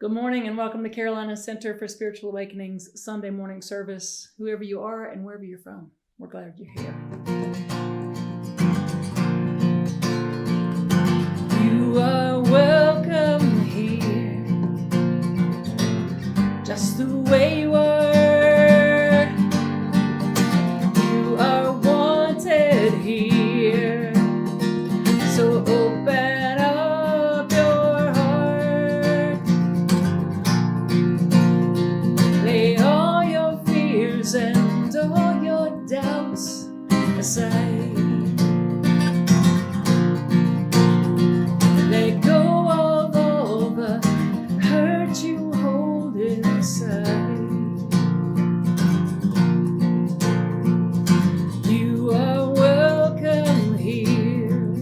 Good morning and welcome to Carolina Center for Spiritual Awakening's Sunday morning service. Whoever you are and wherever you're from, we're glad you're here. You are welcome here, just the way you are. You are wanted here, so open up your heart. Lay all your fears and all your doubts aside. Let go of all the hurt you hold inside. You are welcome here,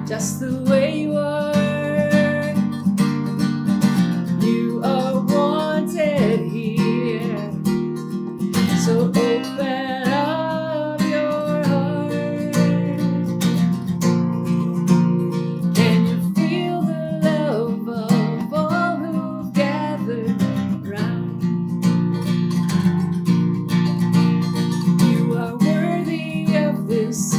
just the way you are. You are wanted here, so open up your heart. Can you feel the love of all who've gathered round? You are worthy of this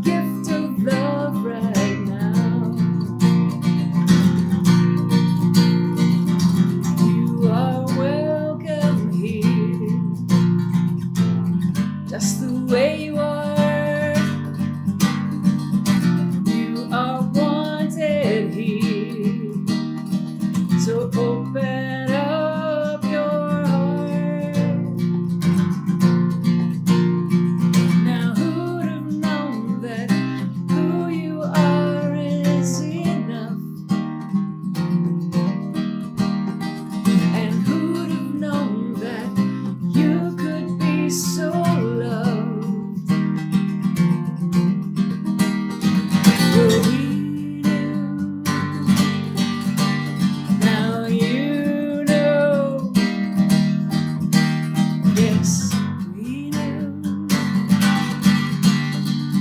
gift of love right now. You are welcome here, just the way you are. You are wanted here, so open up your heart. Now who'd have known that who you are is enough? And who'd have known that you could be so loved? Well, we knew. Now you know. Yes, we knew.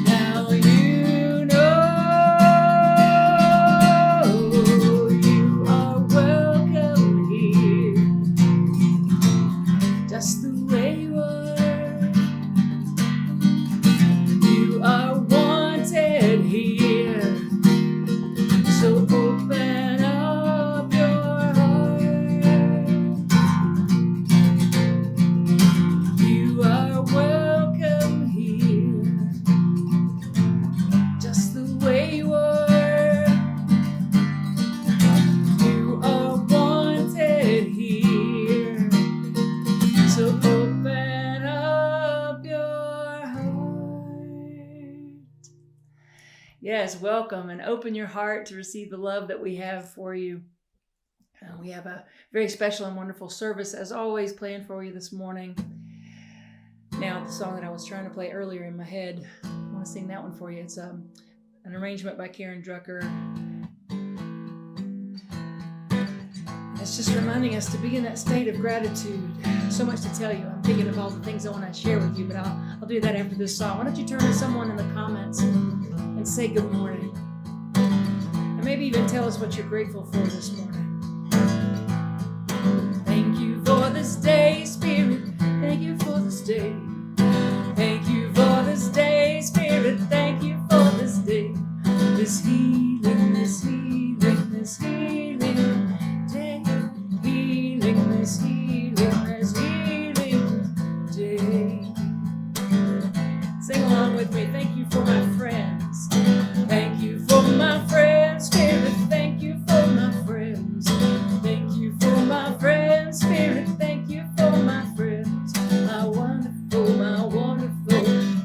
Now you know. You are welcome here, just the way you are. You are wanted here, so open up your heart. You are welcome here, just the way you are. You are wanted here, so open up your heart. Yes, welcome and open your heart to receive the love that we have for you. We have a very special and wonderful service, as always, planned for you this morning. Now, the song that I was trying to play earlier in my head, I want to sing that one for you. It's an arrangement by Karen Drucker. It's just reminding us to be in that state of gratitude. So much to tell you. I'm thinking of all the things I want to share with you, but I'll do that after this song. Why don't you turn to someone in the comments and say good morning? And maybe even tell us what you're grateful for this morning. Thank you for this day, Spirit. Thank you for this day. Thank you for this day, Spirit. Thank you for this day. This healing, this healing, this healing day. Healing, this healing, this healing day. Sing along with me. Thank you for my friends. Thank you for my friends, Spirit. Thank you for my friends. Thank you for my friends, Spirit. Thank you for my friends. My wonderful,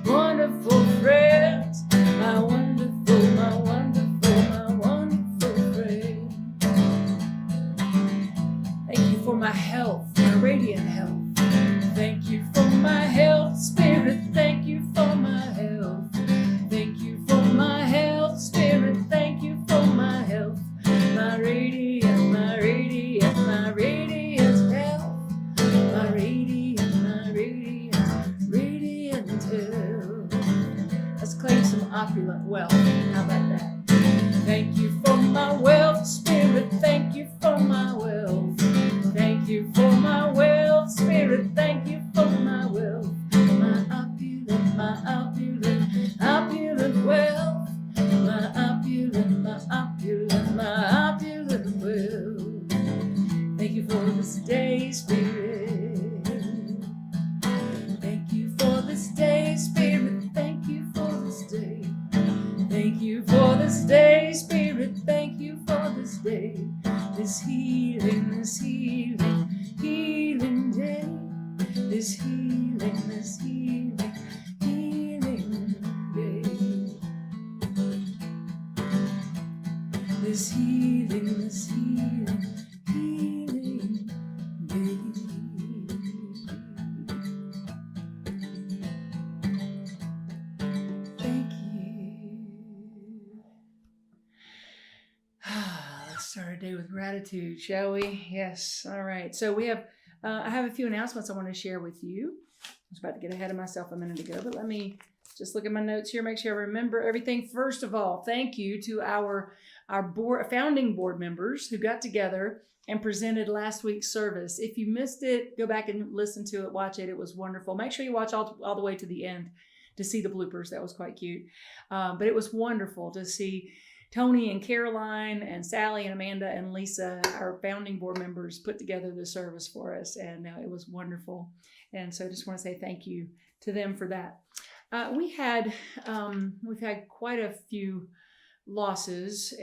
wonderful friends. My wonderful, wonderful friends. Thank you for my health, my radiant health. Thank you for my health, Spirit. Thank you for my health. Thank you for my health, Spirit. Thank you for my health. My radiant health. My radiant health. Let's claim some opulent wealth. How about that? Thank you for my wealth, Spirit. Thank you for my this healing, healing day. This healing, healing day. Thank you. Let's start our day with gratitude, shall we? Yes. All right. So we have, I have a few announcements I want to share with you. I was about to get ahead of myself a minute ago, but let me just look at my notes here, make sure I remember everything. First of all, thank you to our founding board members who got together and presented last week's service. If you missed it, go back and listen to it, watch it. It was wonderful. Make sure you watch all the way to the end to see the bloopers. That was quite cute. But it was wonderful to see Tony and Caroline and Sally and Amanda and Lisa, our founding board members, put together the service for us. And it was wonderful. And so I just want to say thank you to them for that. We've had quite a few losses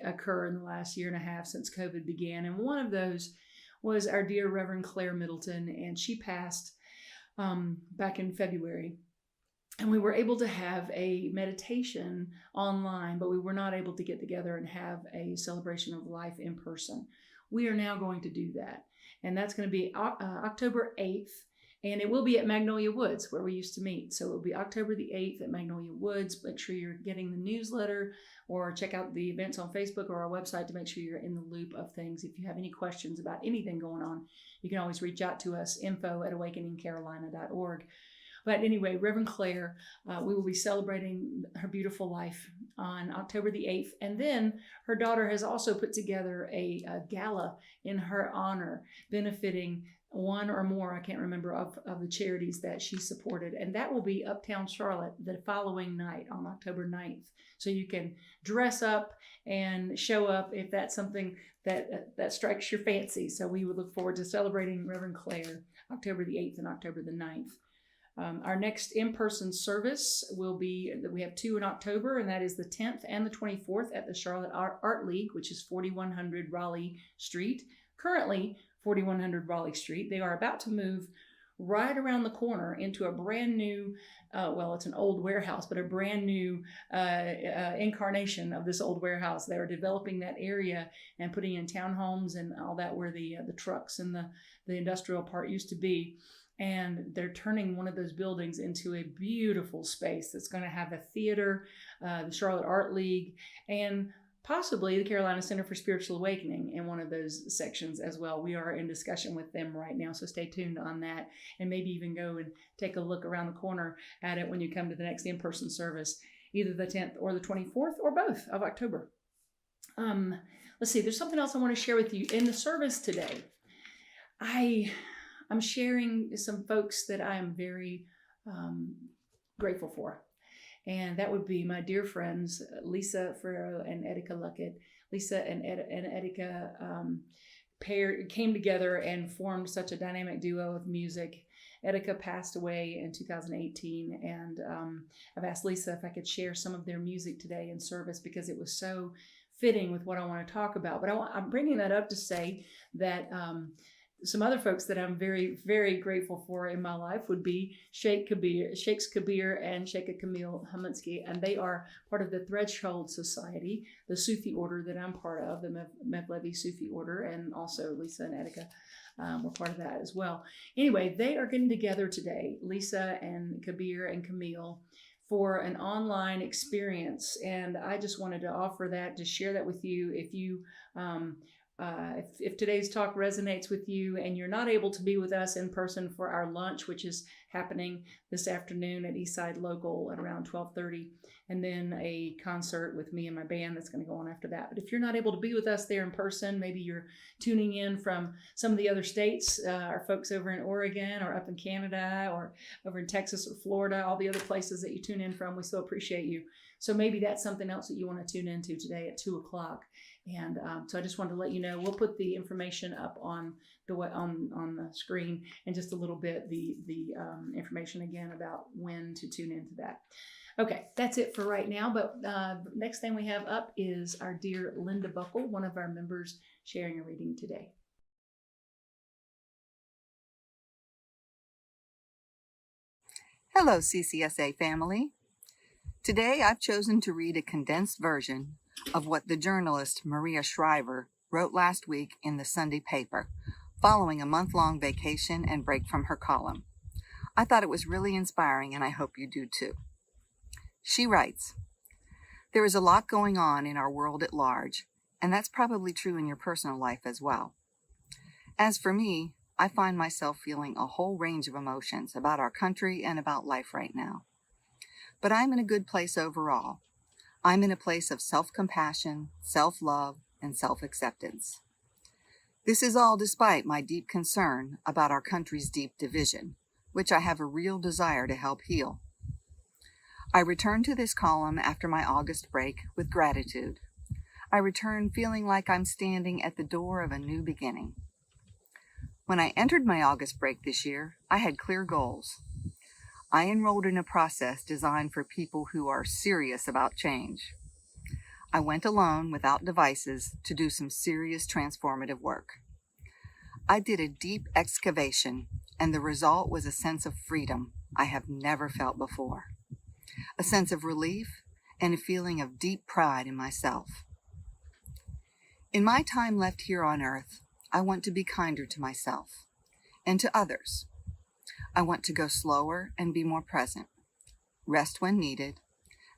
occur in the last year and a half since COVID began. And one of those was our dear Reverend Claire Middleton, and she passed back in February. And we were able to have a meditation online, but we were not able to get together and have a celebration of life in person. We are now going to do that. And that's going to be October 8th. And it will be at Magnolia Woods, where we used to meet. So it will be October the 8th at Magnolia Woods. Make sure you're getting the newsletter or check out the events on Facebook or our website to make sure you're in the loop of things. If you have any questions about anything going on, you can always reach out to us, info@awakeningcarolina.org. But anyway, Reverend Claire, we will be celebrating her beautiful life on October the 8th. And then her daughter has also put together a gala in her honor, benefiting one or more, I can't remember, of the charities that she supported. And that will be Uptown Charlotte the following night on October 9th. So you can dress up and show up if that's something that strikes your fancy. So we would look forward to celebrating Reverend Claire October the 8th and October the 9th. Our next in-person service will be, we have two in October, and that is the 10th and the 24th at the Charlotte Art League, which is 4100 Raleigh Street. Currently, 4100 Raleigh Street. They are about to move right around the corner into a brand new, it's an old warehouse, but a brand new incarnation of this old warehouse. They are developing that area and putting in townhomes and all that where the trucks and the industrial part used to be. And they're turning one of those buildings into a beautiful space that's going to have a theater, the Charlotte Art League, and possibly the Carolina Center for Spiritual Awakening in one of those sections as well. We are in discussion with them right now, so stay tuned on that, and maybe even go and take a look around the corner at it when you come to the next in-person service, either the 10th or the 24th or both of October. Let's see, there's something else I want to share with you. In the service today, I'm sharing some folks that I am very grateful for. And that would be my dear friends, Lisa Ferrero and Etika Luckett. Lisa and Etika came together and formed such a dynamic duo of music. Etika passed away in 2018, and I've asked Lisa if I could share some of their music today in service because it was so fitting with what I want to talk about. But I'm bringing that up to say that some other folks that I'm very, very grateful for in my life would be Sheikhs Kabir and Sheikha Camille Haminsky, and they are part of the Threshold Society, the Sufi order that I'm part of, the Mevlevi Sufi order, and also Lisa and Etika were part of that as well. Anyway, they are getting together today, Lisa and Kabir and Camille, for an online experience, and I just wanted to offer that, to share that with you. If you if today's talk resonates with you and you're not able to be with us in person for our lunch, which is happening this afternoon at Eastside Local at around 12:30, and then a concert with me and my band that's going to go on after that. But if you're not able to be with us there in person, maybe you're tuning in from some of the other states, our folks over in Oregon or up in Canada or over in Texas or Florida, all the other places that you tune in from, we so appreciate you. So maybe that's something else that you want to tune into today at 2:00. And so I just wanted to let you know, we'll put the information up on the screen in just a little bit, the information again about when to tune into that. Okay, that's it for right now. But next thing we have up is our dear Linda Buckle, one of our members, sharing a reading today. Hello, CCSA family. Today I've chosen to read a condensed version of what the journalist Maria Shriver wrote last week in the Sunday paper, following a month-long vacation and break from her column. I thought it was really inspiring, and I hope you do too. She writes, "There is a lot going on in our world at large, and that's probably true in your personal life as well. As for me, I find myself feeling a whole range of emotions about our country and about life right now. But I'm in a good place overall. I'm in a place of self-compassion, self-love, and self-acceptance. This is all despite my deep concern about our country's deep division, which I have a real desire to help heal. I return to this column after my August break with gratitude. I return feeling like I'm standing at the door of a new beginning. When I entered my August break this year, I had clear goals. I enrolled in a process designed for people who are serious about change. I went alone without devices to do some serious transformative work. I did a deep excavation, and the result was a sense of freedom I have never felt before. A sense of relief and a feeling of deep pride in myself. In my time left here on earth, I want to be kinder to myself and to others. I want to go slower and be more present, rest when needed,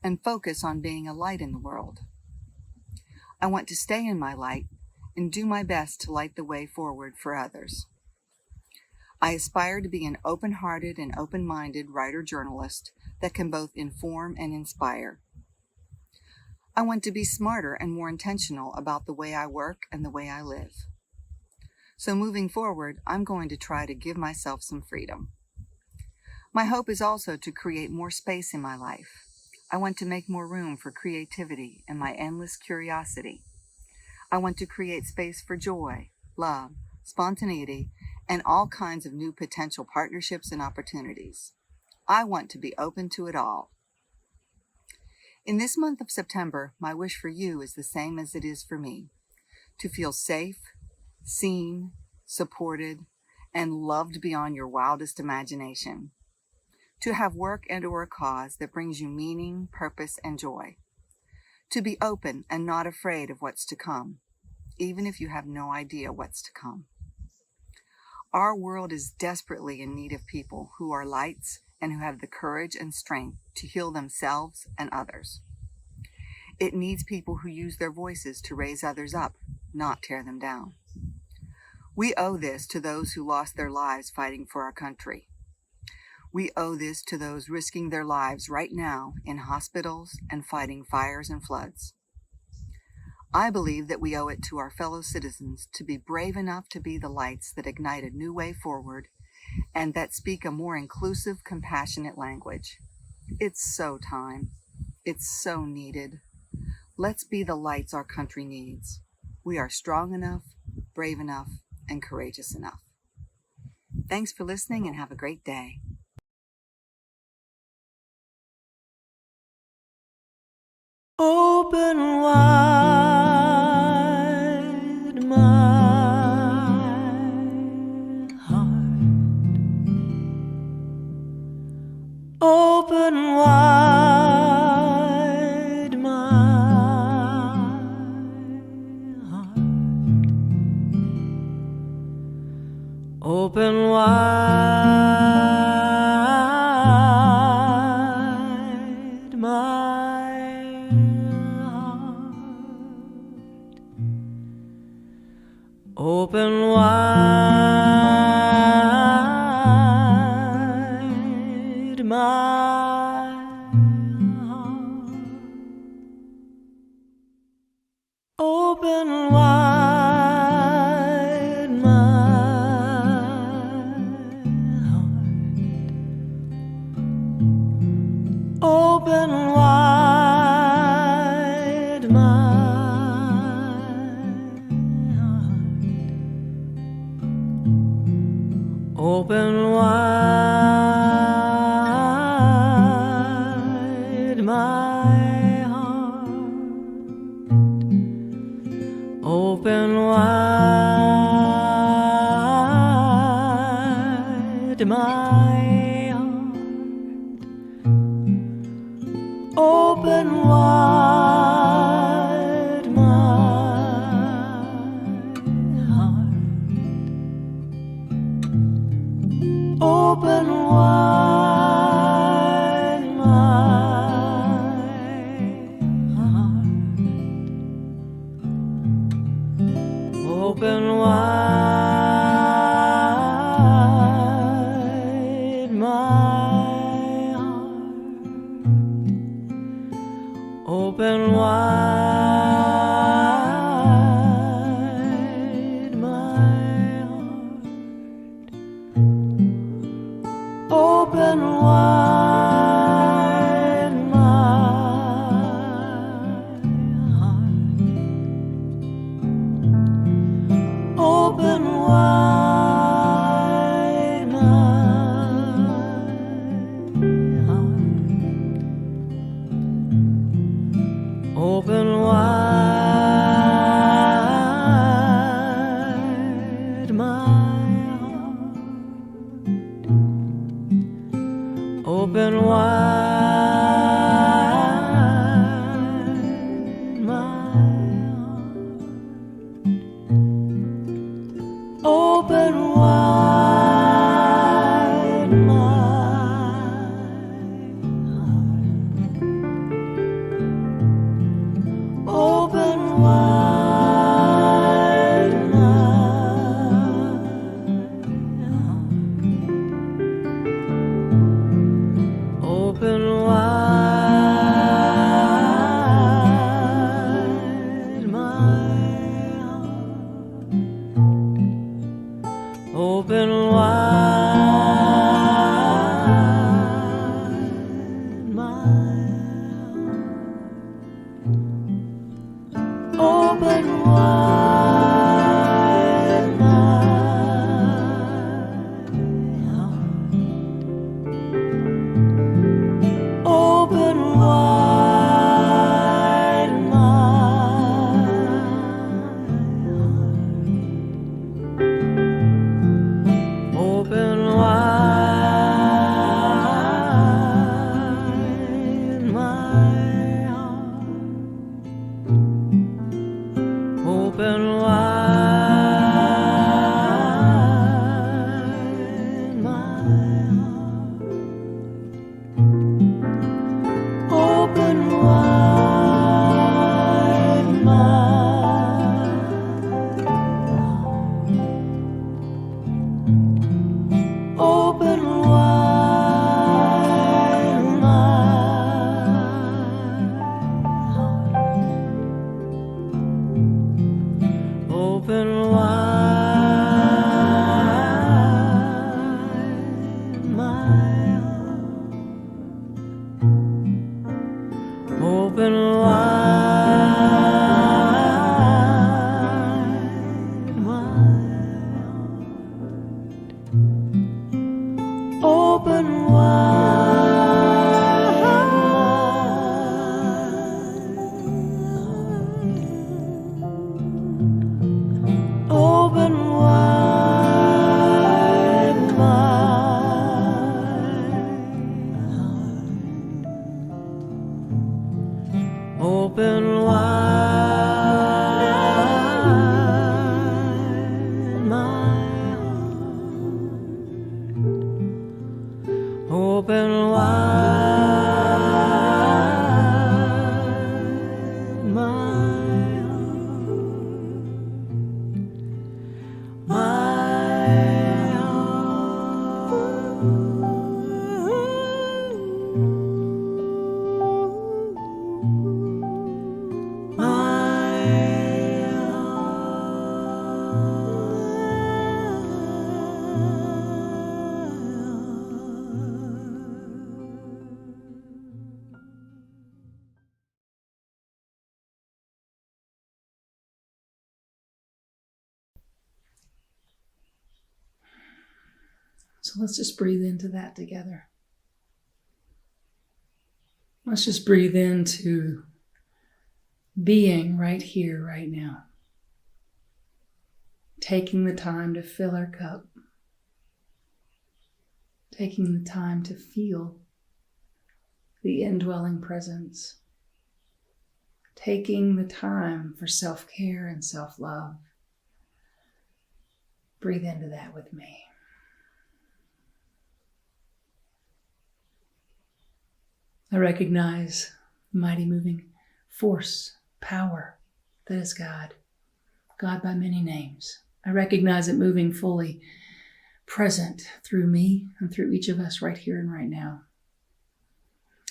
and focus on being a light in the world. I want to stay in my light and do my best to light the way forward for others. I aspire to be an open-hearted and open-minded writer-journalist that can both inform and inspire. I want to be smarter and more intentional about the way I work and the way I live. So moving forward, I'm going to try to give myself some freedom. My hope is also to create more space in my life. I want to make more room for creativity and my endless curiosity. I want to create space for joy, love, spontaneity, and all kinds of new potential partnerships and opportunities. I want to be open to it all. In this month of September, my wish for you is the same as it is for me, to feel safe, seen, supported, and loved beyond your wildest imagination. To have work and/or a cause that brings you meaning, purpose, and joy. To be open and not afraid of what's to come, even if you have no idea what's to come. Our world is desperately in need of people who are lights and who have the courage and strength to heal themselves and others. It needs people who use their voices to raise others up, not tear them down. We owe this to those who lost their lives fighting for our country. We owe this to those risking their lives right now in hospitals and fighting fires and floods. I believe that we owe it to our fellow citizens to be brave enough to be the lights that ignite a new way forward and that speak a more inclusive, compassionate language. It's so time. It's so needed. Let's be the lights our country needs. We are strong enough, brave enough, and courageous enough. Thanks for listening and have a great day. Open wide my heart. Open wide my heart. Open wide my heart. Open wide my heart. Open wide my heart. Open wide my heart. Open wide my heart. Open wide my heart. Open wide my heart. Open wide my heart. Open wide my heart. Open wide my heart. Open wide my heart. Open wide my heart. Open wide my heart. Open wide my heart. Open wide my heart. Open wide my heart. Open wide my heart. Open wide my heart. Open wide my heart. Open wide my heart. Open wide my heart. Open wide my heart. Open wide my heart. Open wide. Open wide my heart. Open wide my heart. Open wide my So let's just breathe into that together. Let's just breathe into being right here, right now. Taking the time to fill our cup. Taking the time to feel the indwelling presence. Taking the time for self-care and self-love. Breathe into that with me. I recognize the mighty moving force, power that is God. God by many names. I recognize it moving fully present through me and through each of us right here and right now.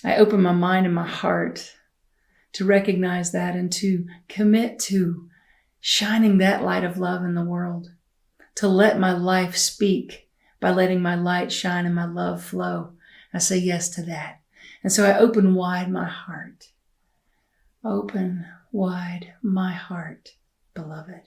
I open my mind and my heart to recognize that and to commit to shining that light of love in the world, to let my life speak by letting my light shine and my love flow. I say yes to that. And so I open wide my heart. Open wide my heart, beloved.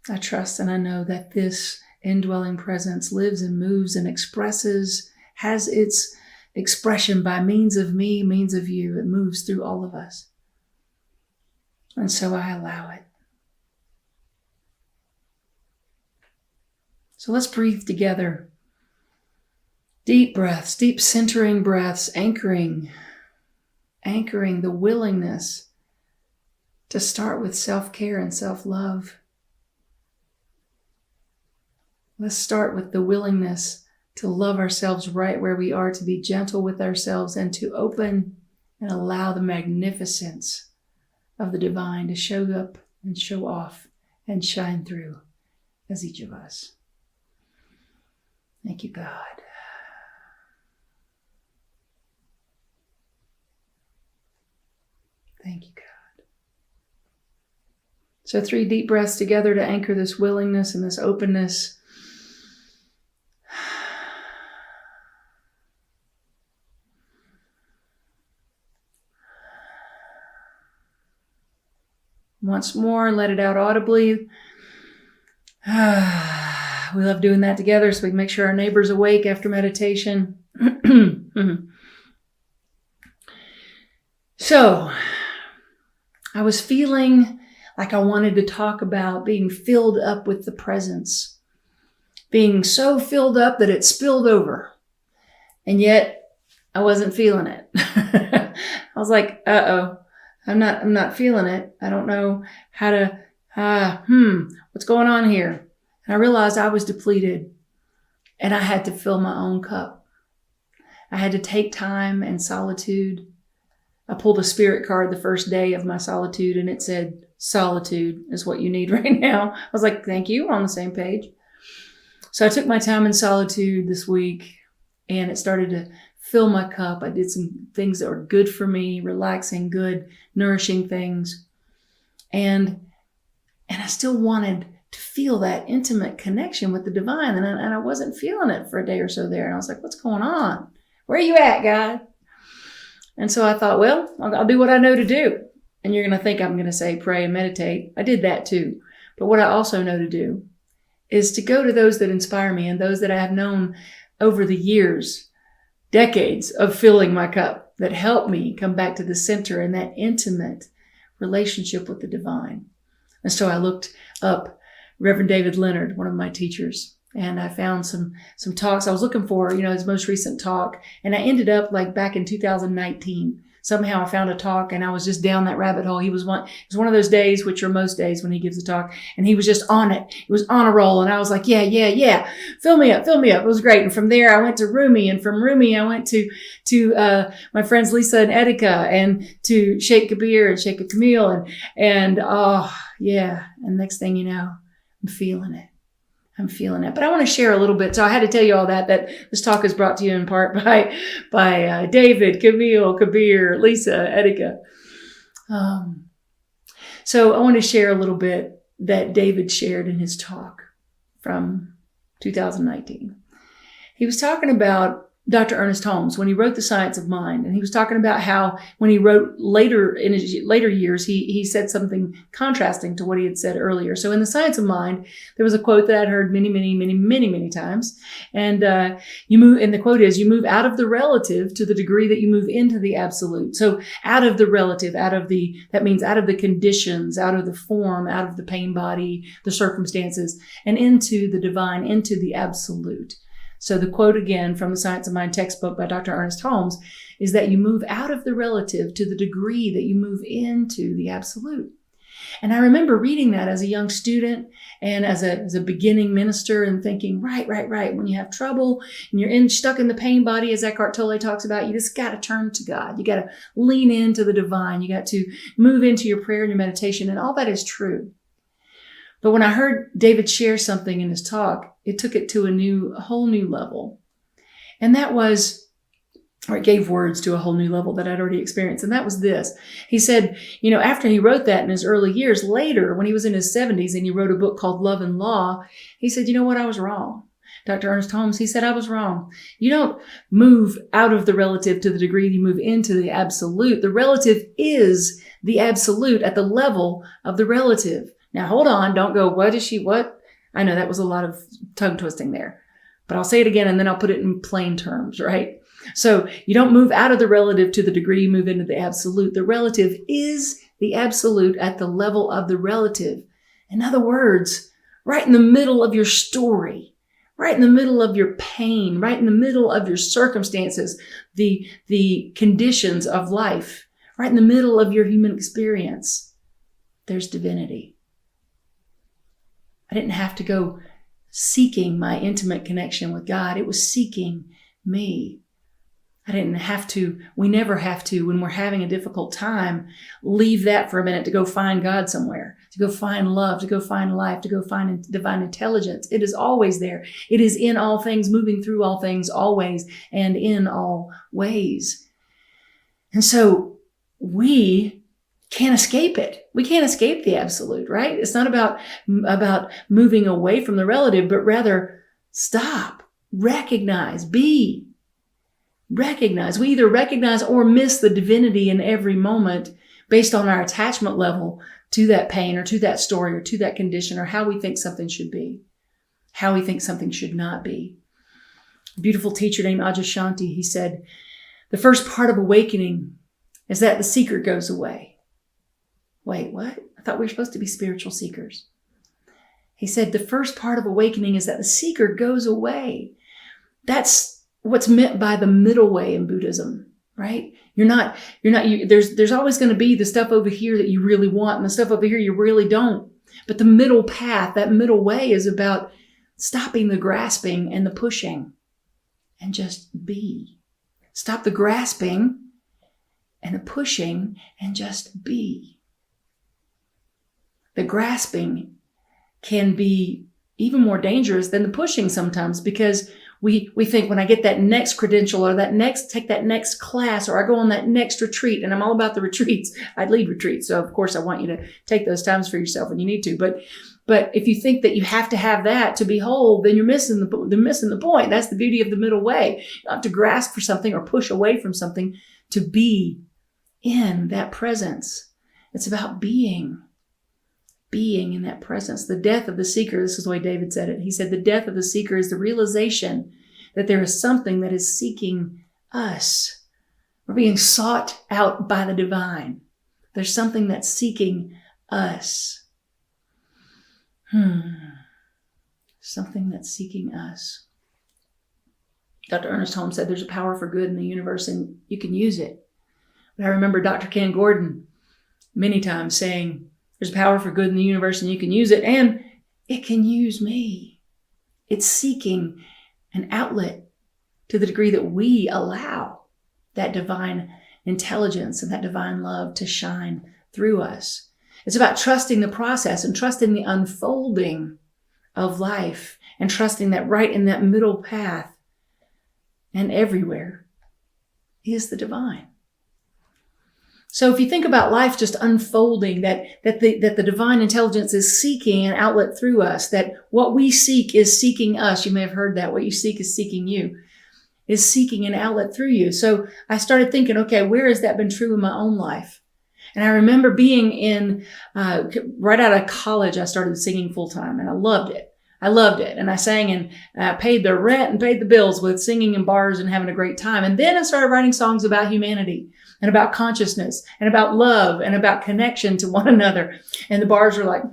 I trust and I know that this indwelling presence lives and moves and expresses, has its expression by means of me, means of you. It moves through all of us. And so I allow it. So let's breathe together. Deep breaths, deep centering breaths, anchoring the willingness to start with self-care and self-love. Let's start with the willingness to love ourselves right where we are, to be gentle with ourselves, and to open and allow the magnificence of the divine to show up and show off and shine through as each of us. Thank you, God. Thank you, God. So 3 deep breaths together to anchor this willingness and this openness. Once more, let it out audibly. We love doing that together so we can make sure our neighbor's awake after meditation. So, I was feeling like I wanted to talk about being filled up with the presence. Being so filled up that it spilled over. And yet, I wasn't feeling it. I was like, uh-oh. I'm not feeling it. I don't know how to, what's going on here? And I realized I was depleted and I had to fill my own cup. I had to take time and solitude. I pulled a spirit card the first day of my solitude and it said, solitude is what you need right now. I was like, thank you. We're on the same page. So I took my time in solitude this week and it started to fill my cup. I did some things that were good for me, relaxing, good, nourishing things. And I still wanted to feel that intimate connection with the divine. And I wasn't feeling it for a day or so there. And I was like, what's going on? Where are you at, God? And so I thought, well, I'll do what I know to do. And you're going to think I'm going to say pray and meditate. I did that too. But what I also know to do is to go to those that inspire me and those that I have known over the years, decades of filling my cup, that help me come back to the center and that intimate relationship with the divine. And so I looked up Reverend David Leonard, one of my teachers, and I found some talks. I was looking for, his most recent talk, and I ended up like back in 2019. Somehow I found a talk and I was just down that rabbit hole. It was one of those days, which are most days when he gives a talk, and he was just on it. He was on a roll. And I was like, yeah. Fill me up. It was great. And from there I went to Rumi, and from Rumi I went to my friends Lisa and Etika, and to Sheikh Kabir and Sheikh Camille. And oh yeah. And next thing you know, I'm feeling it. But I want to share a little bit. So I had to tell you all that this talk is brought to you in part by David, Camille, Kabir, Lisa, Etika. So I want to share a little bit that David shared in his talk from 2019. He was talking about Dr. Ernest Holmes when he wrote The Science of Mind. And he was talking about how when he wrote later in his later years, he said something contrasting to what he had said earlier. So in The Science of Mind, there was a quote that I'd heard many times. And the quote is, you move out of the relative to the degree that you move into the absolute. So out of the relative, that means out of the conditions, out of the form, out of the pain body, the circumstances, and into the divine, into the absolute. So the quote again from the Science of Mind textbook by Dr. Ernest Holmes is that you move out of the relative to the degree that you move into the absolute. And I remember reading that as a young student and as a beginning minister and thinking, right. When you have trouble and you're stuck in the pain body, as Eckhart Tolle talks about, you just got to turn to God. You got to lean into the divine. You got to move into your prayer and your meditation. And all that is true. But when I heard David share something in his talk, it took it to a whole new level. And that was or it gave words to a whole new level that I'd already experienced. And that was this. He said, after he wrote that in his early years, later, when he was in his 70s and he wrote a book called Love and Law, he said, you know what? I was wrong. Dr. Ernest Holmes, he said, I was wrong. You don't move out of the relative to the degree you move into the absolute. The relative is the absolute at the level of the relative. Now, hold on. Don't go, what? I know that was a lot of tongue twisting there, but I'll say it again and then I'll put it in plain terms, right? So you don't move out of the relative to the degree you move into the absolute. The relative is the absolute at the level of the relative. In other words, right in the middle of your story, right in the middle of your pain, right in the middle of your circumstances, the conditions of life, right in the middle of your human experience, there's divinity. I didn't have to go seeking my intimate connection with God. It was seeking me. I didn't have to, we never have to, when we're having a difficult time, leave that for a minute to go find God somewhere, to go find love, to go find life, to go find divine intelligence. It is always there. It is in all things, moving through all things, always, and in all ways. And so we can't escape it. We can't escape the absolute, right? It's not about moving away from the relative, but rather stop, recognize, be. Recognize. We either recognize or miss the divinity in every moment based on our attachment level to that pain or to that story or to that condition or how we think something should be, how we think something should not be. A beautiful teacher named Ajashanti, he said, the first part of awakening is that the seeker goes away. Wait, what? I thought we were supposed to be spiritual seekers. He said, the first part of awakening is that the seeker goes away. That's what's meant by the middle way in Buddhism, right? There's always going to be the stuff over here that you really want and the stuff over here you really don't. But the middle path, that middle way is about stopping the grasping and the pushing and just be. Stop the grasping and the pushing and just be. The grasping can be even more dangerous than the pushing sometimes because we think when I get that next credential or take that next class or I go on that next retreat, and I'm all about the retreats. I lead retreats. So of course I want you to take those times for yourself when you need to. But if you think that you have to have that to be whole, then you're missing the point. That's the beauty of the middle way. You don't have to grasp for something or push away from something to be in that presence. It's about being in that presence. The death of the seeker, this is the way David said it. He said, the death of the seeker is the realization that there is something that is seeking us. We're being sought out by the divine. There's something that's seeking us. Something that's seeking us. Dr. Ernest Holmes said there's a power for good in the universe and you can use it. But I remember Dr. Ken Gordon many times saying, there's power for good in the universe and you can use it and it can use me. It's seeking an outlet to the degree that we allow that divine intelligence and that divine love to shine through us. It's about trusting the process and trusting the unfolding of life and trusting that right in that middle path and everywhere is the divine. So if you think about life just unfolding, that the divine intelligence is seeking an outlet through us, that what we seek is seeking us. You may have heard that. What you seek is seeking you, is seeking an outlet through you. So I started thinking, okay, where has that been true in my own life? And I remember being right out of college, I started singing full time and I loved it. And I sang and paid the rent and paid the bills with singing in bars and having a great time. And then I started writing songs about humanity and about consciousness and about love and about connection to one another. And the bars were like,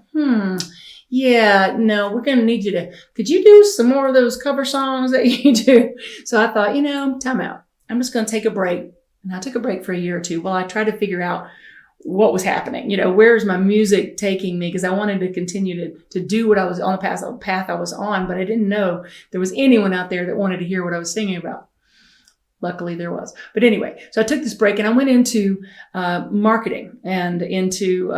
yeah, no, we're going to need could you do some more of those cover songs that you do? So I thought, time out. I'm just going to take a break. And I took a break for a year or two while I tried to figure out what was happening. Where's my music taking me? Because I wanted to continue to do what I was on the path I was on, but I didn't know there was anyone out there that wanted to hear what I was singing about. Luckily there was. But anyway, so I took this break and I went into marketing and into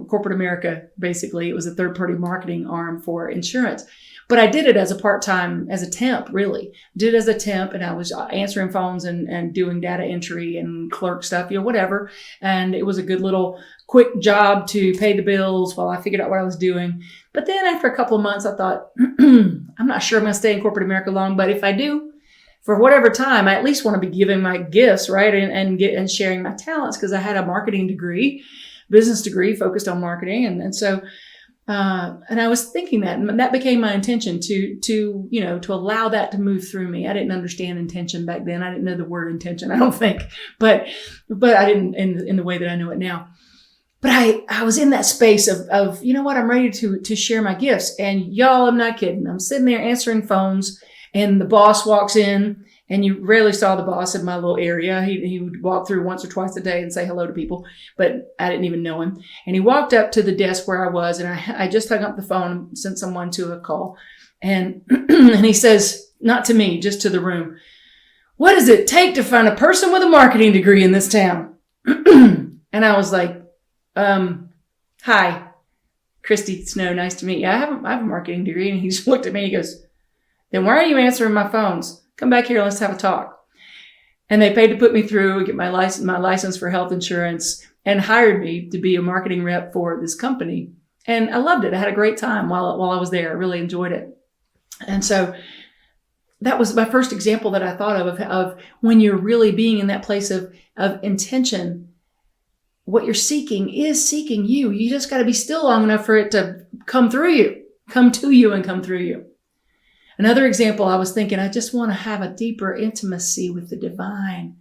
corporate America. Basically, it was a third-party marketing arm for insurance. But I did it as a part-time, as a temp, really. Did it as a temp, and I was answering phones and doing data entry and clerk stuff, whatever. And it was a good little quick job to pay the bills while I figured out what I was doing. But then after a couple of months, I thought, I'm not sure I'm going to stay in corporate America long, but if I do, for whatever time, I at least want to be giving my gifts, right? And sharing my talents, because I had a marketing degree, business degree focused on marketing. And so, and I was thinking that, and that became my intention to allow that to move through me. I didn't understand intention back then. I didn't know the word intention, I don't think, but I didn't in the way that I know it now. But I was in that space of, you know what, I'm ready to share my gifts. And y'all, I'm not kidding. I'm sitting there answering phones, and the boss walks in, and you rarely saw the boss in my little area. He would walk through once or twice a day and say hello to people, but I didn't even know him. And he walked up to the desk where I was, and I just hung up the phone and sent someone to a call. And, and he says, not to me, just to the room, "What does it take to find a person with a marketing degree in this town?" And I was like, "Hi, Christy Snow, nice to meet you. I have a marketing degree." And he just looked at me and he goes, "Then why are you answering my phones? Come back here, let's have a talk." And they paid to put me through, get my license for health insurance, and hired me to be a marketing rep for this company. And I loved it. I had a great time while I was there. I really enjoyed it. And so that was my first example that I thought of when you're really being in that place of intention. What you're seeking is seeking you. You just got to be still long enough for it to come to you and come through you. Another example, I was thinking, I just want to have a deeper intimacy with the divine.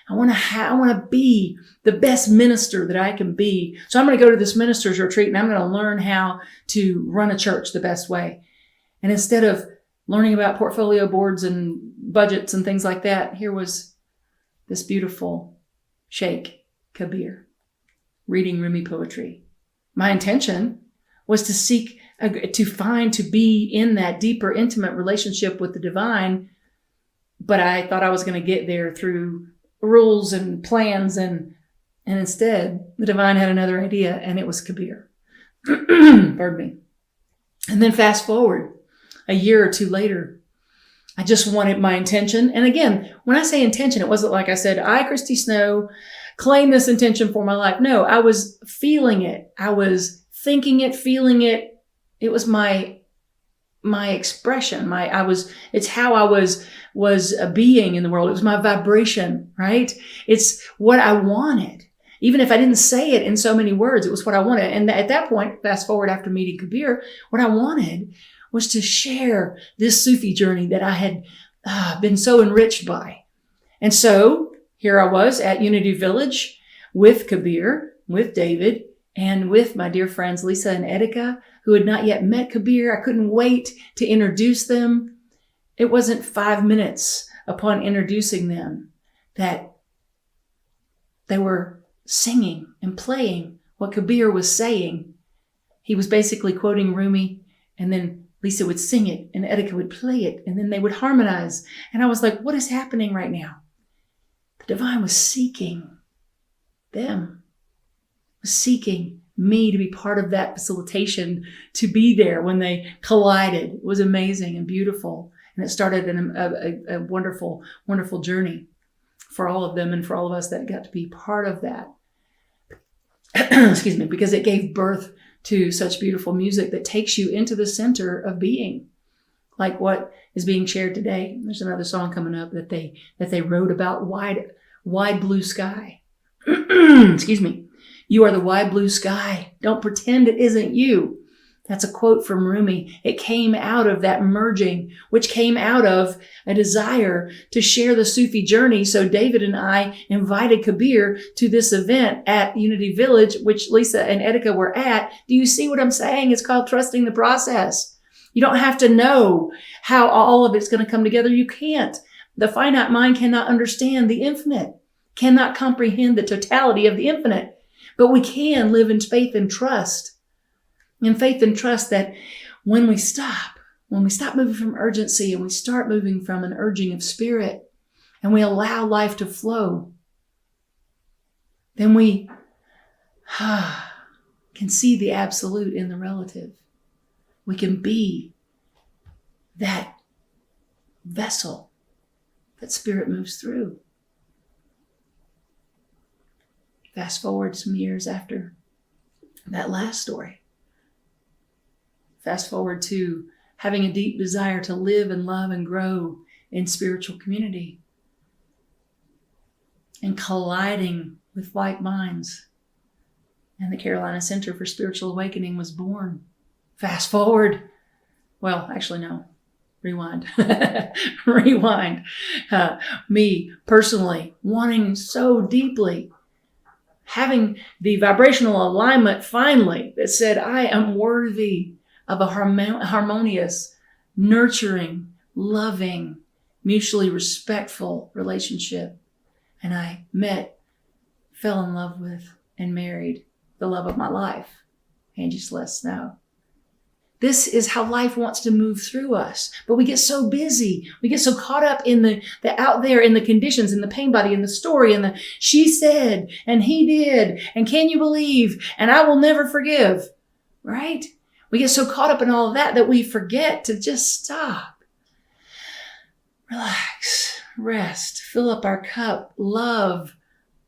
I want to be the best minister that I can be. So I'm going to go to this minister's retreat, and I'm going to learn how to run a church the best way. And instead of learning about portfolio boards and budgets and things like that, here was this beautiful Sheikh Kabir reading Rumi poetry. My intention was to be in that deeper, intimate relationship with the divine. But I thought I was going to get there through rules and plans. And instead, the divine had another idea, and it was Kabir. Pardon me. And then fast forward a year or two later, I just wanted my intention. And again, when I say intention, it wasn't like I said, "I, Christy Snow, claim this intention for my life." No, I was feeling it. I was thinking it, feeling it. It was my expression. It's how I was being in the world. It was my vibration, right? It's what I wanted. Even if I didn't say it in so many words, it was what I wanted. And at that point, fast forward after meeting Kabir, what I wanted was to share this Sufi journey that I had been so enriched by. And so here I was at Unity Village with Kabir, with David, and with my dear friends Lisa and Etika, who had not yet met Kabir. I couldn't wait to introduce them. It wasn't 5 minutes upon introducing them that they were singing and playing what Kabir was saying. He was basically quoting Rumi, and then Lisa would sing it, and Etika would play it, and then they would harmonize. And I was like, what is happening right now? The divine was seeking them, was seeking me to be part of that facilitation, to be there when they collided. It was amazing and beautiful. And it started a wonderful, wonderful journey for all of them and for all of us that got to be part of that. Excuse me, because it gave birth to such beautiful music that takes you into the center of being, like what is being shared today. There's another song coming up that they wrote about wide blue sky. Excuse me. You are the wide blue sky. Don't pretend it isn't you. That's a quote from Rumi. It came out of that merging, which came out of a desire to share the Sufi journey. So David and I invited Kabir to this event at Unity Village, which Lisa and Etika were at. Do you see what I'm saying? It's called trusting the process. You don't have to know how all of it's going to come together. You can't. The finite mind cannot understand the infinite, cannot comprehend the totality of the infinite. But we can live in faith and trust. In faith and trust that when we stop moving from urgency and we start moving from an urging of spirit, and we allow life to flow, then we can see the absolute in the relative. We can be that vessel that Spirit moves through. Fast forward some years after that last story. Fast forward to having a deep desire to live and love and grow in spiritual community and colliding with like minds. And the Carolina Center for Spiritual Awakening was born. Fast forward. Well, actually, no. Rewind. Rewind. Me personally wanting so deeply, having the vibrational alignment finally that said, I am worthy of a harmonious, nurturing, loving, mutually respectful relationship. And I fell in love with, and married the love of my life, Angie Celeste Snow. This is how life wants to move through us. But we get so busy. We get so caught up in the out there, in the conditions, in the pain body, in the story, in the she said, and he did, and can you believe, and I will never forgive, right? We get so caught up in all of that we forget to just stop, relax, rest, fill up our cup, love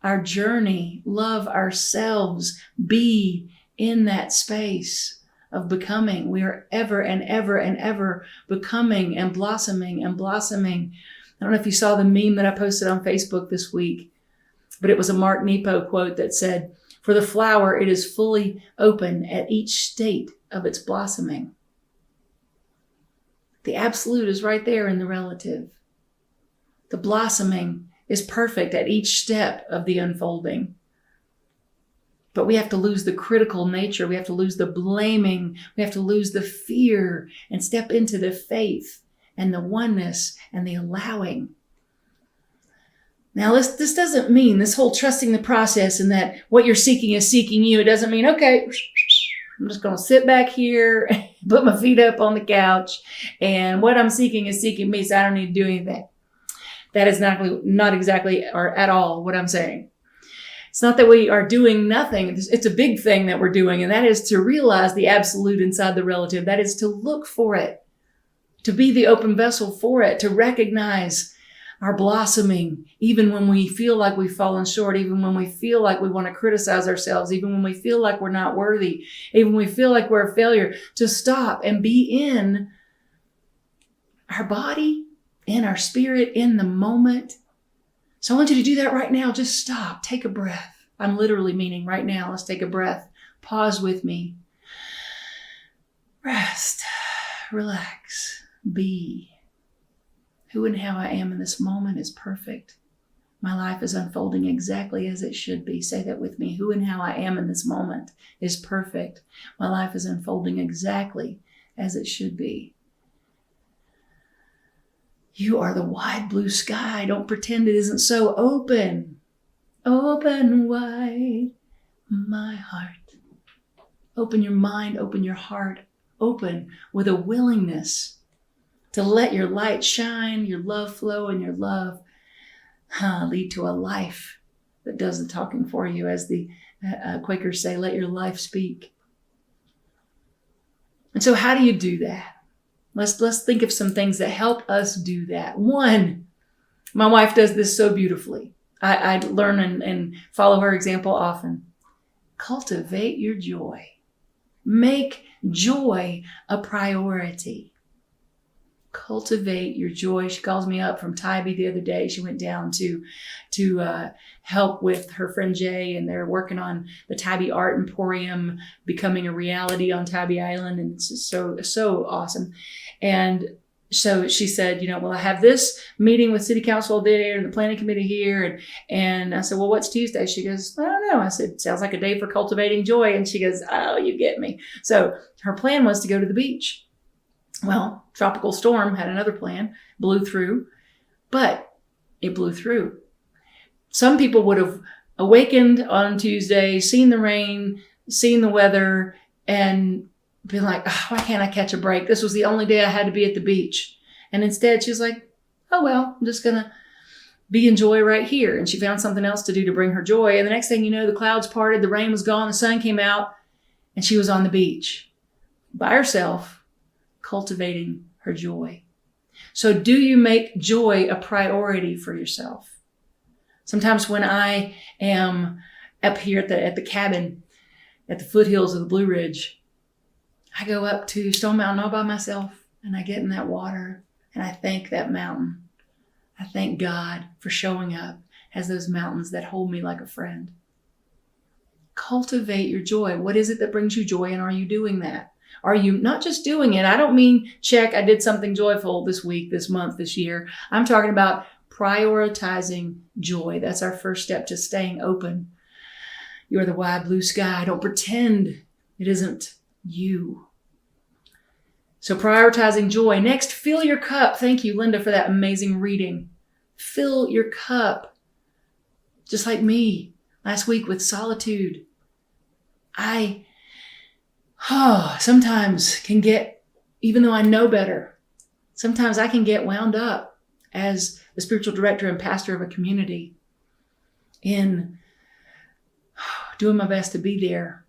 our journey, love ourselves, be in that space of becoming. We are ever and ever and ever becoming and blossoming and blossoming. I don't know if you saw the meme that I posted on Facebook this week, but it was a Mark Nepo quote that said, "For the flower, it is fully open at each state of its blossoming." The absolute is right there in the relative. The blossoming is perfect at each step of the unfolding. But we have to lose the critical nature. We have to lose the blaming. We have to lose the fear and step into the faith and the oneness and the allowing. Now, this doesn't mean this whole trusting the process and that what you're seeking is seeking you. It doesn't mean, okay, I'm just going to sit back here, put my feet up on the couch, and what I'm seeking is seeking me, so I don't need to do anything. That is not exactly or at all what I'm saying. It's not that we are doing nothing. It's a big thing that we're doing, and that is to realize the absolute inside the relative. That is to look for it, to be the open vessel for it, to recognize our blossoming, even when we feel like we've fallen short, even when we feel like we want to criticize ourselves, even when we feel like we're not worthy, even when we feel like we're a failure, to stop and be in our body, in our spirit, in the moment. So I want you to do that right now. Just stop. Take a breath. I'm literally meaning right now. Let's take a breath. Pause with me. Rest. Relax. Be. Who and how I am in this moment is perfect. My life is unfolding exactly as it should be. Say that with me. Who and how I am in this moment is perfect. My life is unfolding exactly as it should be. You are the wide blue sky. Don't pretend it isn't so. Open. Open wide my heart. Open your mind. Open your heart. Open with a willingness to let your light shine, your love flow, and your love lead to a life that does the talking for you. As the Quakers say, let your life speak. And so how do you do that? Let's think of some things that help us do that. One, my wife does this so beautifully. I learn and follow her example often. Cultivate your joy. Make joy a priority. Cultivate your joy. She calls me up from Tybee the other day. She went down to help with her friend Jay, and they're working on the Tybee Art Emporium becoming a reality on Tybee Island, and it's just so awesome. And so she said, well, I have this meeting with City Council there and the planning committee here, and I said, well, what's Tuesday? She goes, I don't know. I said, sounds like a day for cultivating joy, and she goes, oh, you get me. So her plan was to go to the beach. Well, tropical storm had another plan, blew through, but it blew through. Some people would have awakened on Tuesday, seen the rain, seen the weather, and been like, oh, why can't I catch a break? This was the only day I had to be at the beach. And instead, she's like, oh, well, I'm just going to be in joy right here. And she found something else to do to bring her joy. And the next thing you know, the clouds parted, the rain was gone, the sun came out, and she was on the beach by herself, cultivating her joy. So do you make joy a priority for yourself? Sometimes when I am up here at the cabin, at the foothills of the Blue Ridge, I go up to Stone Mountain all by myself, and I get in that water, and I thank that mountain. I thank God for showing up as those mountains that hold me like a friend. Cultivate your joy. What is it that brings you joy, and are you doing that? Are you not just doing it? I don't mean check, I did something joyful this week, this month, this year. I'm talking about prioritizing joy. That's our first step to staying open. You're the wide blue sky. Don't pretend it isn't you. So prioritizing joy. Next, fill your cup. Thank you, Linda, for that amazing reading. Fill your cup. Just like me last week with solitude. I sometimes can get, even though I know better, sometimes I can get wound up as the spiritual director and pastor of a community in doing my best to be there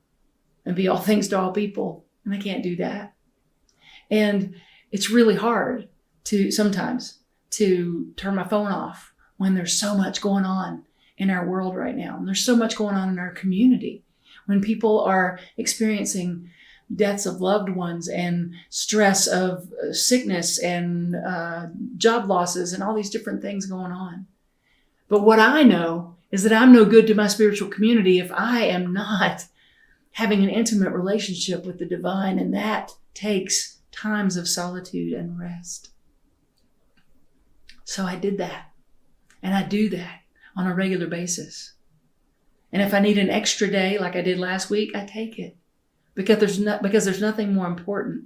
and be all things to all people. And I can't do that. And it's really hard sometimes to turn my phone off when there's so much going on in our world right now. And there's so much going on in our community. When people are experiencing deaths of loved ones and stress of sickness and job losses and all these different things going on. But what I know is that I'm no good to my spiritual community if I am not having an intimate relationship with the divine, and that takes times of solitude and rest. So I did that, and I do that on a regular basis. And if I need an extra day like I did last week, I take it. Because there's nothing more important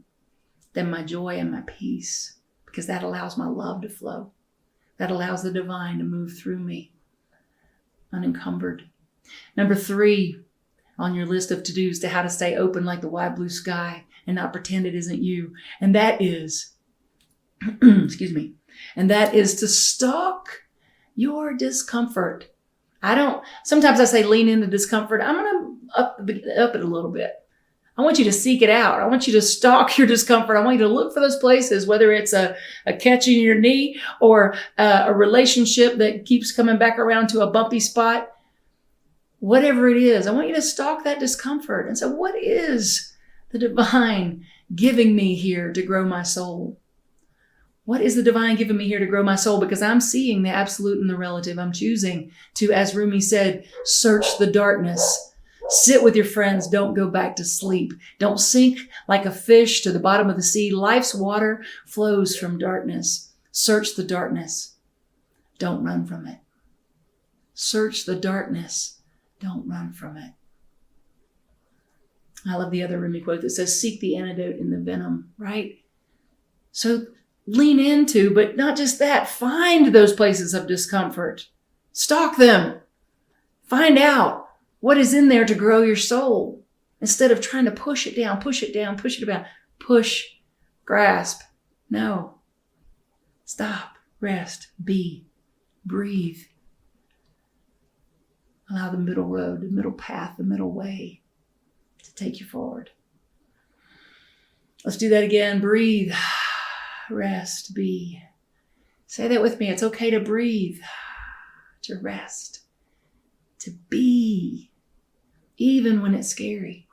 than my joy and my peace, because that allows my love to flow. That allows the divine to move through me unencumbered. Number 3 on your list of to-dos to how to stay open like the wide blue sky and not pretend it isn't you. And that is, excuse me, and that is to stalk your discomfort. Sometimes I say lean into discomfort. I'm going to up it a little bit. I want you to seek it out. I want you to stalk your discomfort. I want you to look for those places, whether it's a catch in your knee or a relationship that keeps coming back around to a bumpy spot. Whatever it is, I want you to stalk that discomfort and say, what is the divine giving me here to grow my soul? What is the divine giving me here to grow my soul? Because I'm seeing the absolute and the relative. I'm choosing to, as Rumi said, search the darkness. Sit with your friends. Don't go back to sleep. Don't sink like a fish to the bottom of the sea. Life's water flows from darkness. Search the darkness. Don't run from it. Search the darkness. Don't run from it. I love the other Rumi quote that says, seek the antidote in the venom, right? So lean into, but not just that, find those places of discomfort. Stalk them. Find out what is in there to grow your soul instead of trying to push it down, push it down, push it down, push, grasp. No. Stop, rest, be, breathe. Allow the middle road, the middle path, the middle way to take you forward. Let's do that again. Breathe, rest, be. Say that with me. It's okay to breathe, to rest, to be, even when it's scary,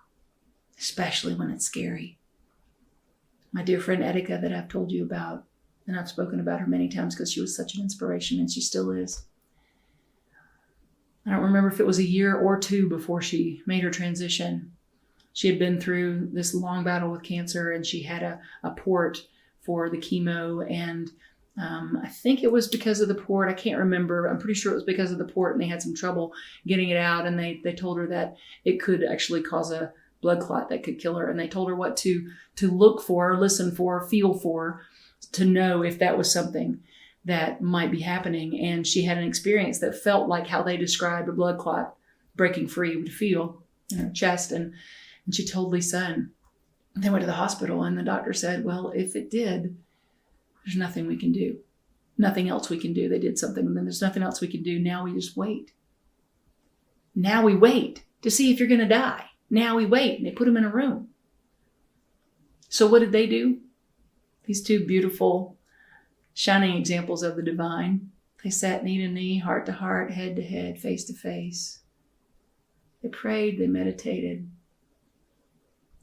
especially when it's scary. My dear friend Etika that I've told you about, and I've spoken about her many times because she was such an inspiration, and she still is. I don't remember if it was a year or 2 before she made her transition. She had been through this long battle with cancer, and she had a port for the chemo. And I think it was because of the port. I can't remember. I'm pretty sure it was because of the port, and they had some trouble getting it out. And they told her that it could actually cause a blood clot that could kill her. And they told her what to look for, listen for, feel for, to know if that was something that might be happening. And she had an experience that felt like how they described a blood clot breaking free would feel in her chest. And she told Lisa, and they went to the hospital, and the doctor said, well, if it did, there's nothing we can do. nothing else we can do. They did something, and then there's nothing else we can do. Now we just wait. Now we wait to see if you're going to die. Now we wait, and they put him in a room. So what did they do? These two beautiful, shining examples of the divine. They sat knee to knee, heart to heart, head to head, face to face. They prayed, they meditated,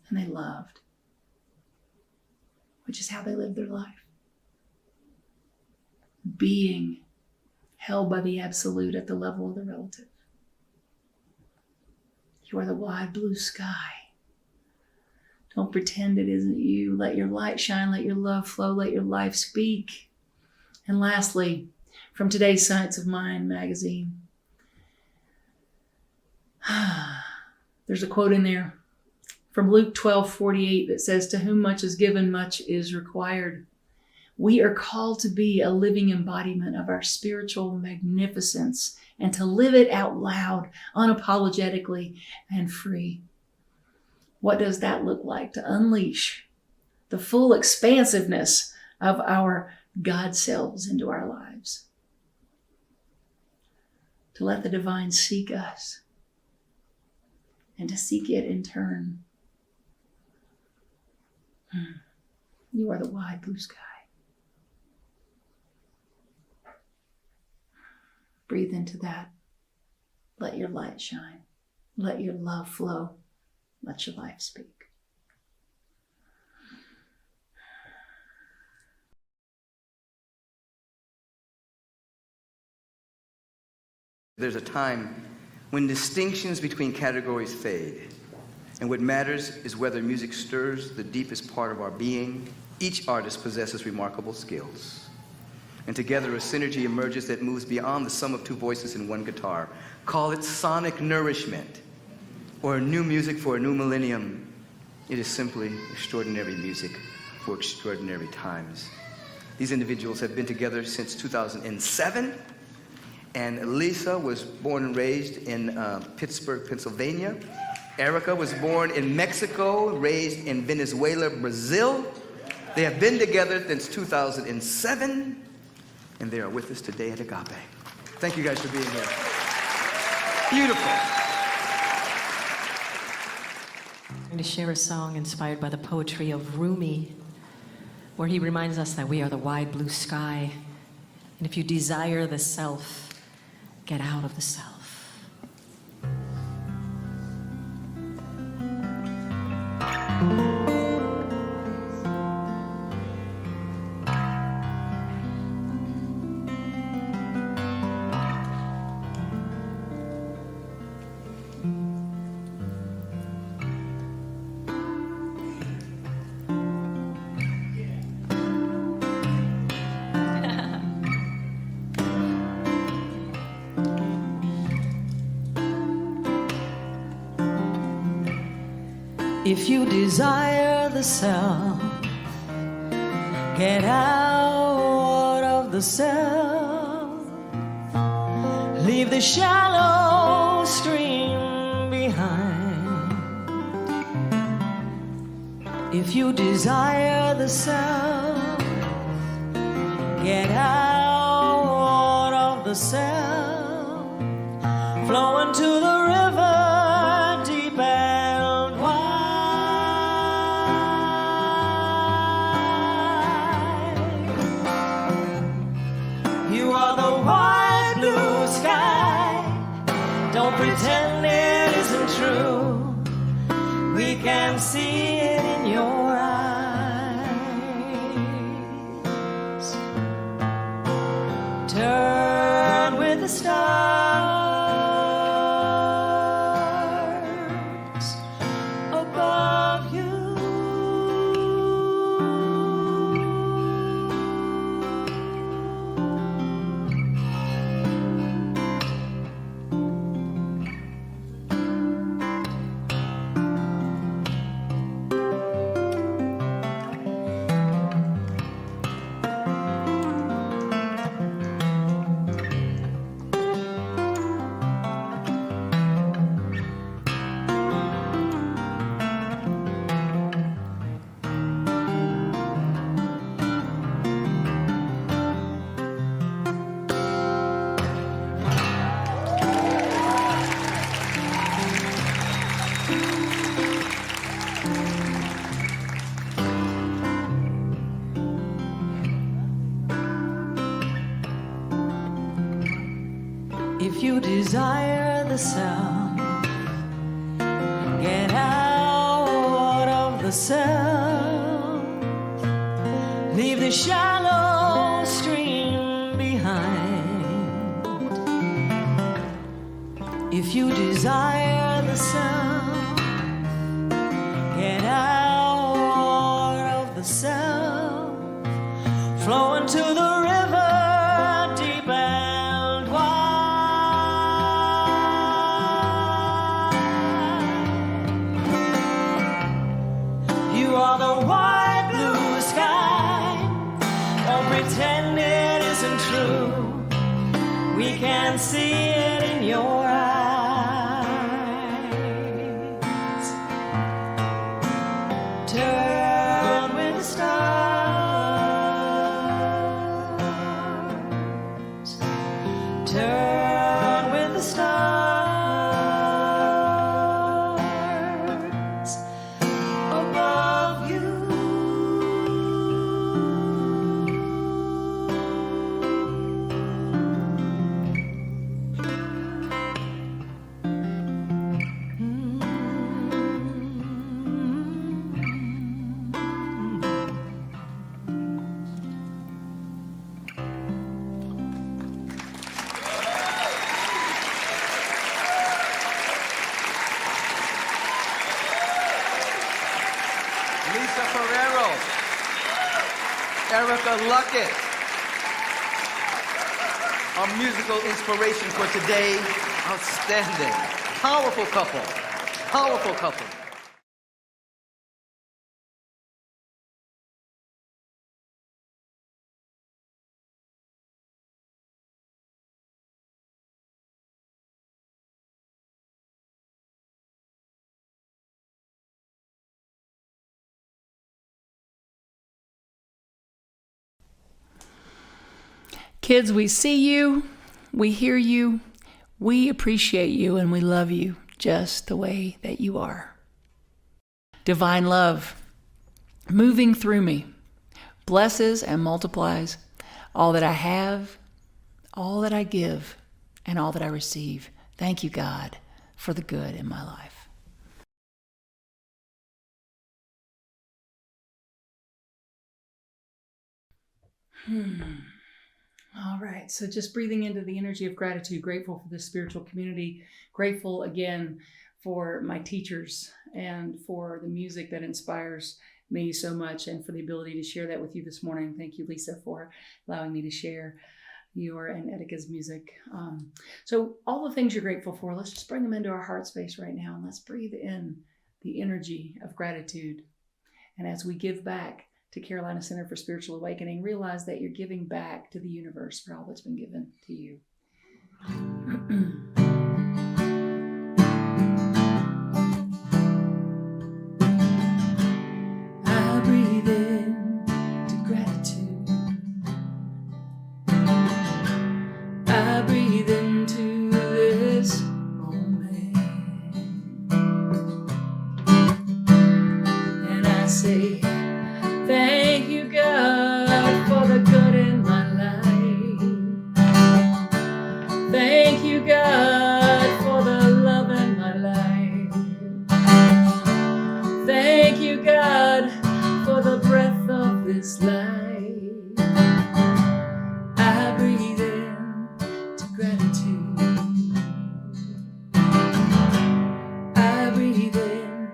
and they loved, which is how they lived their life. Being held by the absolute at the level of the relative. You are the wide blue sky. Don't pretend it isn't you. Let your light shine, let your love flow, let your life speak. And lastly, from today's Science of Mind magazine, there's a quote in there from Luke 12:48 that says, "To whom much is given, much is required." We are called to be a living embodiment of our spiritual magnificence and to live it out loud, unapologetically, and free. What does that look like? To unleash the full expansiveness of our God selves into our lives. To let the divine seek us and to seek it in turn. You are the wide blue sky. Breathe into that. Let your light shine. Let your love flow. Let your life speak. There's a time when distinctions between categories fade, and what matters is whether music stirs the deepest part of our being. Each artist possesses remarkable skills, and together a synergy emerges that moves beyond the sum of two voices in one guitar. Call it sonic nourishment, or new music for a new millennium. It is simply extraordinary music for extraordinary times. These individuals have been together since 2007, and Lisa was born and raised in Pittsburgh, Pennsylvania. Erica was born in Mexico, raised in Venezuela, Brazil. They have been together since 2007, and they are with us today at Agape. Thank you guys for being here. Beautiful. I'm going to share a song inspired by the poetry of Rumi, where he reminds us that we are the wide blue sky, and if you desire the self, get out of the self. If you desire the self, get out of the self. Leave the shallow stream behind. If you desire the self, get out of the self. Flow into the river deep and wide. You are the wide blue sky. Don't pretend it isn't true. We can see it in your eyes. Turn with the stars above you. If you desire the sound, get out of the sound. Leave the shallow stream behind. If you desire the sound, get out of the sound. Flow into the river deep and wide. You are the wide blue sky. Don't pretend it isn't true. We can see it in your eyes. Turn with the stars. Turn with the stars above you. Lisa Ferrero, Erica Luckett. Our musical inspiration for today, outstanding. Powerful couple, powerful couple. Kids, we see you, we hear you, we appreciate you, and we love you just the way that you are. Divine love, moving through me, blesses and multiplies all that I have, all that I give, and all that I receive. Thank you, God, for the good in my life. All right, so just breathing into the energy of gratitude, grateful for this spiritual community, grateful again for my teachers and for the music that inspires me so much and for the ability to share that with you this morning. Thank you, Lisa, for allowing me to share your and Etika's music. So all the things you're grateful for, let's just bring them into our heart space right now and let's breathe in the energy of gratitude. And as we give back to Carolina Center for Spiritual Awakening, realize that you're giving back to the universe for all that's been given to you. I breathe in to gratitude. I breathe into this moment. And I say, thank you, God, for the good in my life. Thank you, God, for the love in my life. Thank you, God, for the breath of this life. I breathe in to gratitude. I breathe in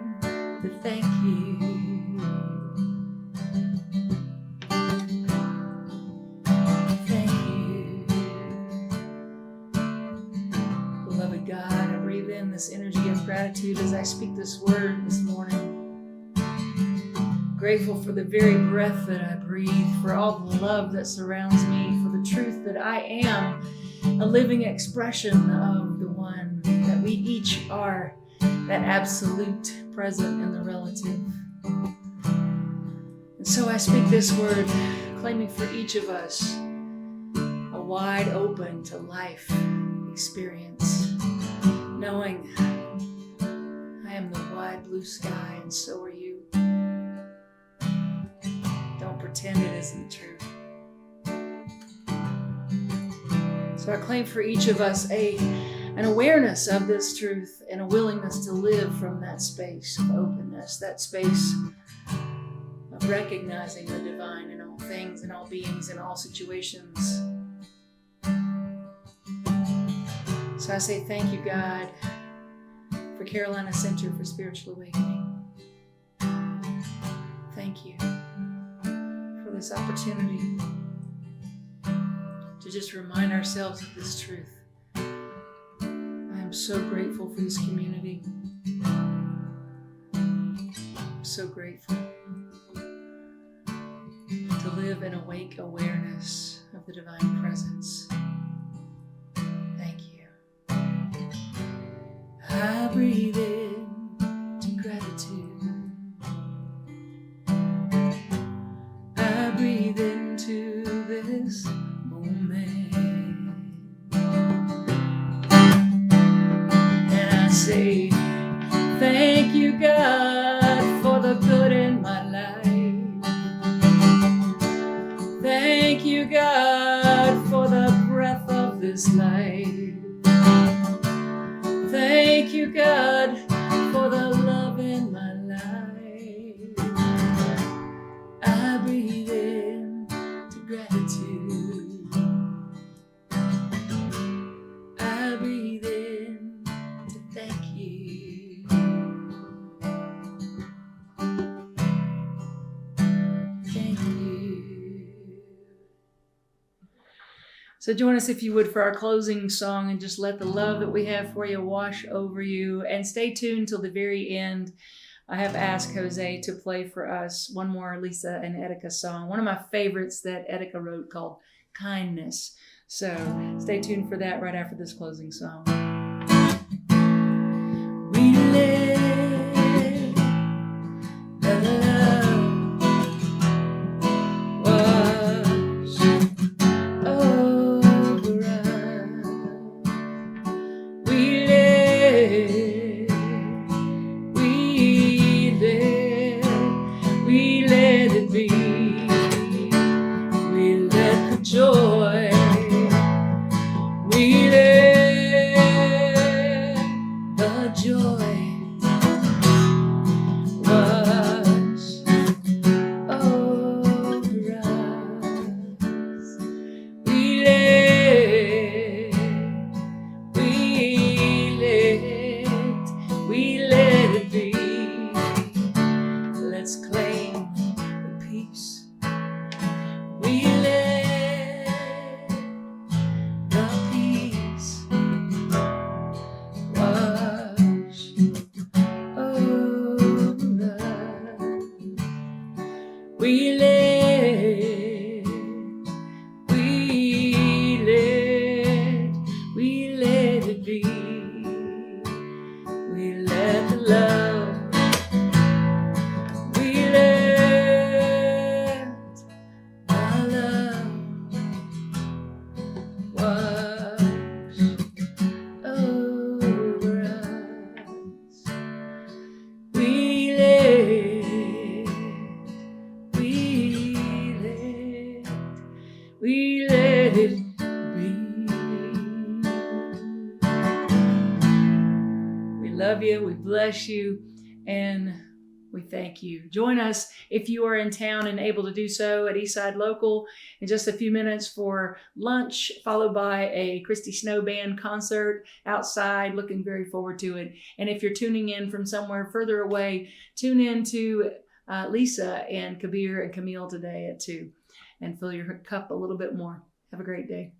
to thank you. God, I breathe in this energy of gratitude as I speak this word this morning. Grateful for the very breath that I breathe, for all the love that surrounds me, for the truth that I am a living expression of the one that we each are, that absolute present in the relative. And so I speak this word, claiming for each of us a wide open to life experience. Knowing I am the wide blue sky and so are you. Don't pretend it isn't true. So So I claim for each of us an awareness of this truth and a willingness to live from that space of openness, that space of recognizing the divine in all things, in all beings, in all situations. So I say thank you, God, for Carolina Center for Spiritual Awakening. Thank you for this opportunity to just remind ourselves of this truth. I am so grateful for this community. I'm so grateful to live in awake awareness of the divine presence. Thank you. I breathe in to gratitude. I breathe into this moment. And I say, thank you, God, for the good in my life. Thank you, God, for the breath of this life. Thank you, God, for the love in my life. I breathe in to gratitude. I breathe in to thank you. Thank you. So join us if you would for our closing song, and just let the love that we have for you wash over you. And stay tuned till the very end. I have asked Jose to play for us one more Lisa and Etika song, one of my favorites that Etika wrote called Kindness. So stay tuned for that right after this closing song. We live the love wash over us. We live, we let it be. We let the joy, we let the joy wash over us. We let it be. Let's claim the peace. We let the peace wash over us. We let it be. We let the love, we let our love wash over us. We let it be. We love you, we bless you, and we thank you. Join us if you are in town and able to do so at Eastside Local in just a few minutes for lunch, followed by a Christy Snow Band concert outside. Looking very forward to it. And if you're tuning in from somewhere further away, tune in to Lisa and Kabir and Camille today at 2 and fill your cup a little bit more. Have a great day.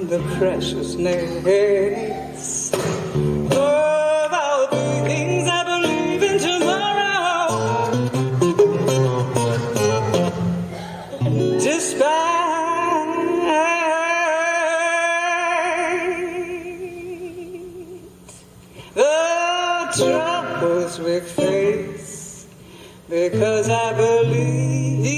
the preciousness of all the things I believe in tomorrow. Despite the troubles we face, because I believe,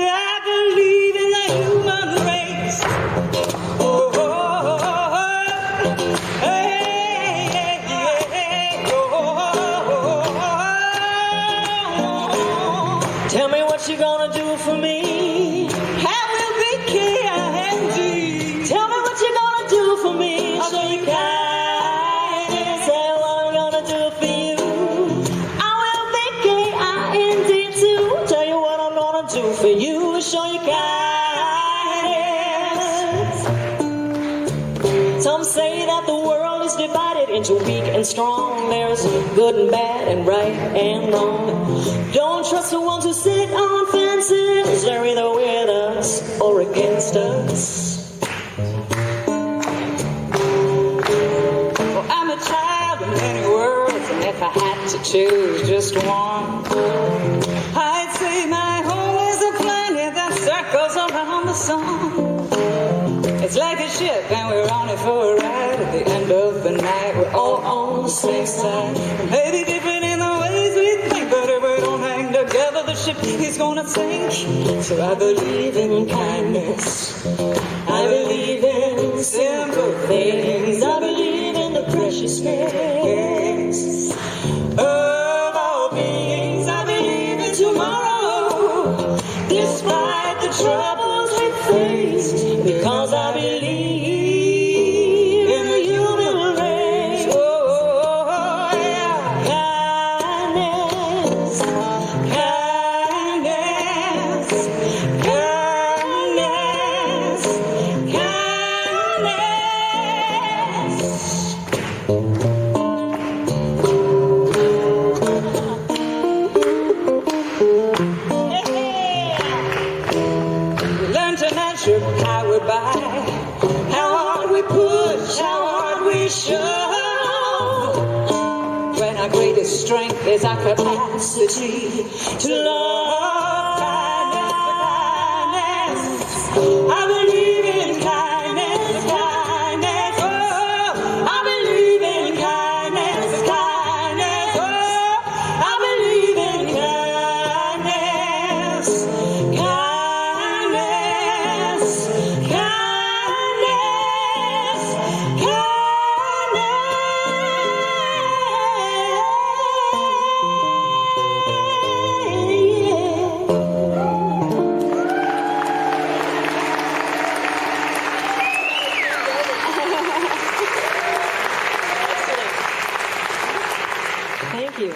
I believe in the human race. Oh, oh, oh, oh. Hey, hey, hey, oh, oh, oh. Tell me what you gonna do for me. I will be K-I-N-G. Tell me what you gonna do for me. I'll Show be you kindness. Say what I'm gonna do for you. I will be K-I-N-D too. Tell you what I'm gonna do for you. Show you kindness. Some say that the world is divided into weak and strong. There's good and bad and right and wrong. Don't trust the ones who sit on fences. They're either with us or against us. Well, I'm a child of many worlds, and if I had to choose just one, I'd say my home is a planet that circles around the sun. It's like a ship, and we're on it for a ride. At the end of the night, we're all on the same side. Maybe different in the ways we think, but if we don't hang together, the ship is gonna sink. So I believe in kindness. I believe in simple things. I believe in the preciousness of all beings. I believe in tomorrow, despite the troubles we face, because I believe in the human race. Oh, yeah. Kindness, kindness, kindness, kindness. Learn to measure how we buy, how hard we push, how hard we shove. When our greatest strength is our capacity to love. Kindness, I believe in kindness, kindness. Oh, I believe in kindness, kindness. Oh, I believe in kindness, kindness, kindness, Thank you.